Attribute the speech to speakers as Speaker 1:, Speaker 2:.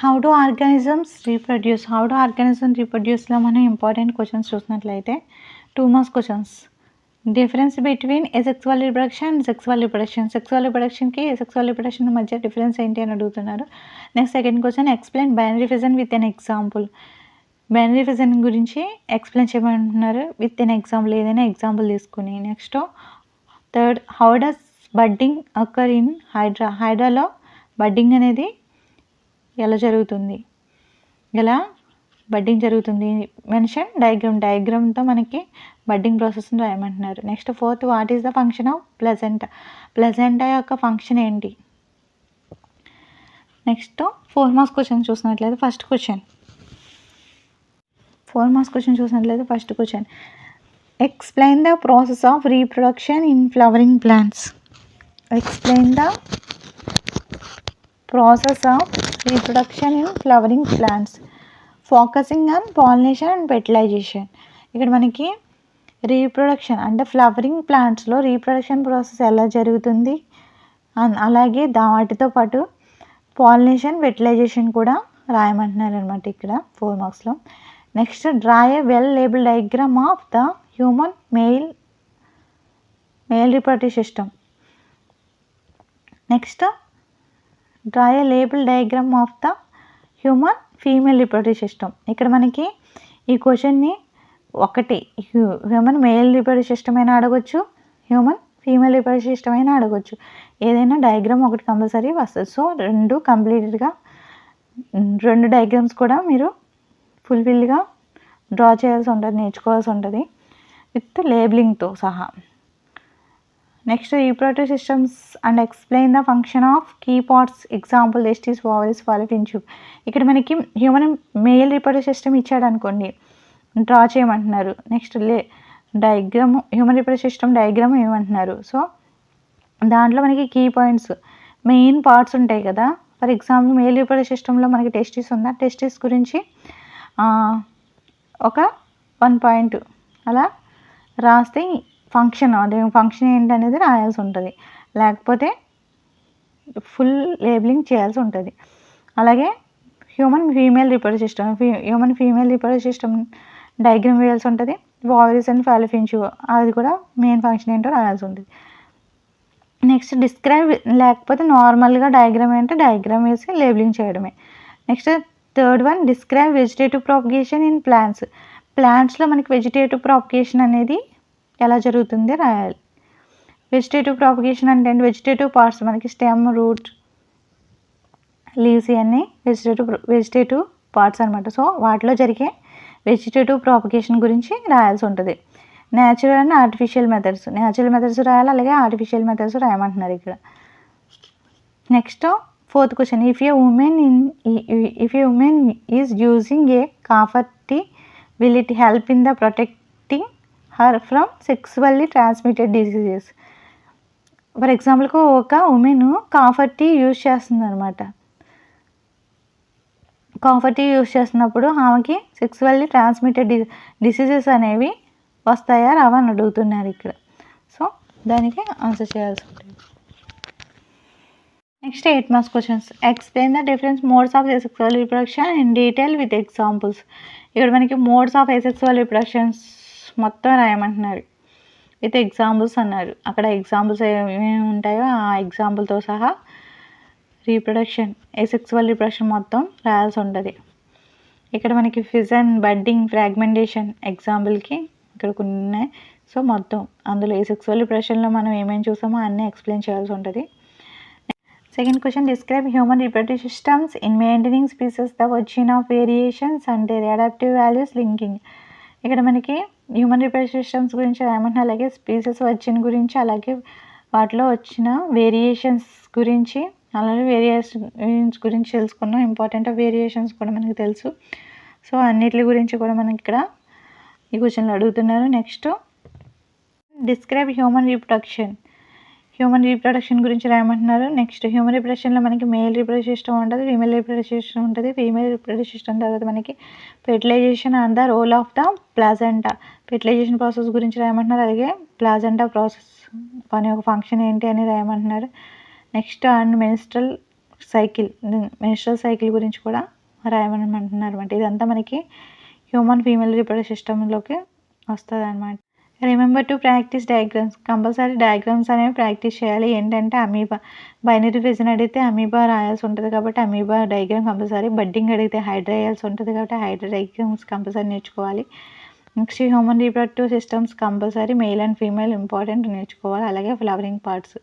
Speaker 1: How do organisms రీప్రొడ్యూస్లో మనం important questions చూసినట్లయితే 2 marks questions. Difference between asexual reproduction and sexual reproduction మధ్య difference ఏంటి అని అడుగుతున్నారు. Next second question, explain binary fission with an example. Binary fission గురించి explain చేయమంటున్నారు with an example, ఏదైనా example తీసుకుని. Next third, how does budding occur in హైడ్రాలో budding అనేది ఎలా జరుగుతుంది, ఎలా బడ్డింగ్ జరుగుతుంది. మెన్షన్ డయాగ్రామ్తో మనకి బడ్డింగ్ ప్రాసెస్ని రాయమంటున్నారు. Next fourth, what is the function of placenta యొక్క ఫంక్షన్ ఏంటి. నెక్స్ట్ 4 మార్క్స్ క్వశ్చన్ చూసినట్లయితే first question, explain the process of reproduction in flowering plants. Focusing on pollination and fertilization. ఇక్కడ మనకి రీప్రొడక్షన్ అంటే ఫ్లవరింగ్ ప్లాంట్స్లో రీప్రొడక్షన్ ప్రాసెస్ ఎలా జరుగుతుంది, అలాగే వాటితో పాటు పాలినేషన్, ఫెర్టిలైజేషన్ కూడా రాయమంటున్నారు అనమాట ఇక్కడ 4 మార్క్స్లో. Next, draw a well label diagram of the human male reproductive system. Next, draw a label diagram of the human female reproductive system. ఇక్కడ మనకి ఈ క్వశ్చన్ని ఒకటి హ్యూమన్ మేల్ రిప్రొడక్టివ్ సిస్టమ్ అయినా అడగొచ్చు, హ్యూమన్ ఫీమేల్ రిప్రొడక్టివ్ సిస్టమ్ అయినా అడగొచ్చు. ఏదైనా డయాగ్రామ్ ఒకటి కంపల్సరీ వస్తుంది. సో రెండు డయాగ్రామ్స్ కూడా మీరు ఫుల్ఫిల్గా డ్రా చేయాల్సి ఉంటుంది, నేర్చుకోవాల్సి ఉంటుంది విత్ లేబులింగ్తో సహా. Next, reproductive systems and explain the function of key parts. Example, testis, ovaries, fallopian tube. ఇక్కడ మనకి హ్యూమన్ మేల్ రీప్రొడక్టివ్ సిస్టమ్ ఇచ్చాడు అనుకోండి, డ్రా చేయమంటున్నారు. Next diagram, human reproductive system diagram ఏమంటున్నారు. సో దాంట్లో మనకి కీ పాయింట్స్, మెయిన్ పార్ట్స్ ఉంటాయి కదా. ఫర్ ఎగ్జాంపుల్, మేల్ రీప్రొడక్టివ్ సిస్టంలో మనకి టెస్టిస్ ఉందా, టెస్టిస్ గురించి ఒక 1 పాయింట్ అలా రాస్తే ఫంక్షన్ ఏంటి అనేది రాయాల్సి ఉంటుంది, లేకపోతే ఫుల్ లేబులింగ్ చేయాల్సి ఉంటుంది. అలాగే human female reproductive system diagram వేయాల్సి ఉంటుంది. ఓవరీస్ అండ్ ఫాలోపియన్ ట్యూబ్ అది కూడా మెయిన్ ఫంక్షన్ ఏంటో రాయాల్సి ఉంటుంది. నెక్స్ట్, డిస్క్రైబ్, లేకపోతే నార్మల్గా డయాగ్రామ్ అంటే డయాగ్రామ్ వేసి లేబులింగ్ చేయడమే. Next third one, describe vegetative propagation in ప్లాంట్స్లో మనకి వెజిటేటివ్ ప్రాపగేషన్ అనేది ఎలా జరుగుతుందో రాయాలి. వెజిటేటివ్ ప్రాపగేషన్ అంటే వెజిటేటివ్ పార్ట్స్ మనకి స్టెమ్, రూట్, లీవ్స్ ఇవన్నీ వెజిటేటివ్ పార్ట్స్ అనమాట. సో వాటిలో జరిగే వెజిటేటివ్ ప్రాపగేషన్ గురించి రాయాల్సి ఉంటుంది. న్యాచురల్ అండ్ ఆర్టిఫిషియల్ మెథడ్స్ రాయాలి, అలాగే ఆర్టిఫిషియల్ మెథడ్స్ రాయమంటున్నారు ఇక్కడ. Next fourth question, if a woman is using a copper T, will it help in the protecting her from sexually transmitted diseases. For ఎగ్జాంపుల్కి ఒక women copper tea use చేస్తుంది అనమాట. Copper tea use చేస్తున్నప్పుడు ఆమెకి sexually transmitted diseases అనేవి వస్తాయా రావా అని అడుగుతున్నారు ఇక్కడ. సో దానికి ఆన్సర్ చేయాల్సి ఉంటుంది. Next 8 marks questions, explain the difference modes of asexual reproduction in detail with examples. ఇక్కడ మనకి మోడ్స్ ఆఫ్ ఎసెక్సువల్ రిప్రొడక్షన్స్ మొత్తం రాయమంటున్నారు విత్ ఎగ్జాంపుల్స్ అన్నారు. అక్కడ ఎగ్జాంపుల్స్ ఏమేమి ఉంటాయో ఆ ఎగ్జాంపుల్తో సహా ఎసెక్సువల్ రిప్రొడక్షన్ మొత్తం రాయాల్సి ఉంటుంది. ఇక్కడ మనకి ఫిజన్, బడ్డింగ్, ఫ్రాగ్మెంటేషన్ ఎగ్జాంపుల్కి ఇక్కడ కొన్ని ఉన్నాయి. సో మొత్తం అందులో ఎసెక్సువల్ రిప్రొడక్షన్లో మనం ఏమేమి చూసామో అన్నీ ఎక్స్ప్లెయిన్ చేయాల్సి ఉంటుంది. Second question, describe human reproductive systems in maintaining species, the origin of variations and their adaptive values linking. ఇక్కడ మనకి హ్యూమన్ రిప్రొడక్టివ్ సిస్టమ్స్ గురించి రాయమంటున్నారు, అలాగే స్పీసెస్ ఒరిజిన్ గురించి, అలాగే వాటిలో వచ్చిన వేరియేషన్స్ గురించి, అలాగే వేరియేషన్స్ గురించి తెలుసుకున్నాం. ఇంపార్టెంట్ ఆఫ్ వేరియేషన్స్ కూడా మనకి తెలుసు. సో అన్నిటి గురించి కూడా మనకి ఇక్కడ ఈ క్వశ్చన్లు అడుగుతున్నారు. నెక్స్ట్, డిస్క్రైబ్ హ్యూమన్ రీప్రొడక్షన్ గురించి రాయమంటున్నారు. నెక్స్ట్, హ్యూమన్ రిప్రొడక్షన్లో మనకి మేల్ రీప్రొడక్టివ్ సిస్టమ్ ఉంటుంది, ఫీమేల్ రీప్రొడక్టివ్ సిస్టమ్ ఉంటుంది. ఫీమేల్ రీప్రొడక్టివ్ సిస్టమ్ తర్వాత మనకి fertilisation and the role of the placenta, fertilisation process గురించి రాయమంటున్నారు. అలాగే ప్లాజెంటా ప్రాసెస్ పని ఒక ఫంక్షన్ ఏంటి అని రాయమంటున్నారు. Next, and menstrual cycle menstrual cycle గురించి కూడా రాయమనమంటున్నారు అనమాట. ఇదంతా మనకి హ్యూమన్ ఫీమేల్ రిప్రొడక్టివ్ సిస్టమ్‌లోకి వస్తదనమాట. Remember to practise diagrams. Compulsory diagrams అనేవి ప్రాక్టీస్ చేయాలి. ఏంటంటే అమీబా బైనరీ రీజన్ అడిగితే అమీబా రాయాల్సి ఉంటుంది కాబట్టి అమీబా డయాగ్రామ్ కంపల్సరీ. బడ్డింగ్ అడిగితే హైడ్రా వేయాల్సి ఉంటుంది కాబట్టి హైడ్రా డయాగ్రామ్స్ కంపల్సరీ నేర్చుకోవాలి. Next human reproductive systems compulsory male and female important నేర్చుకోవాలి. అలాగే ఫ్లవరింగ్ పార్ట్స్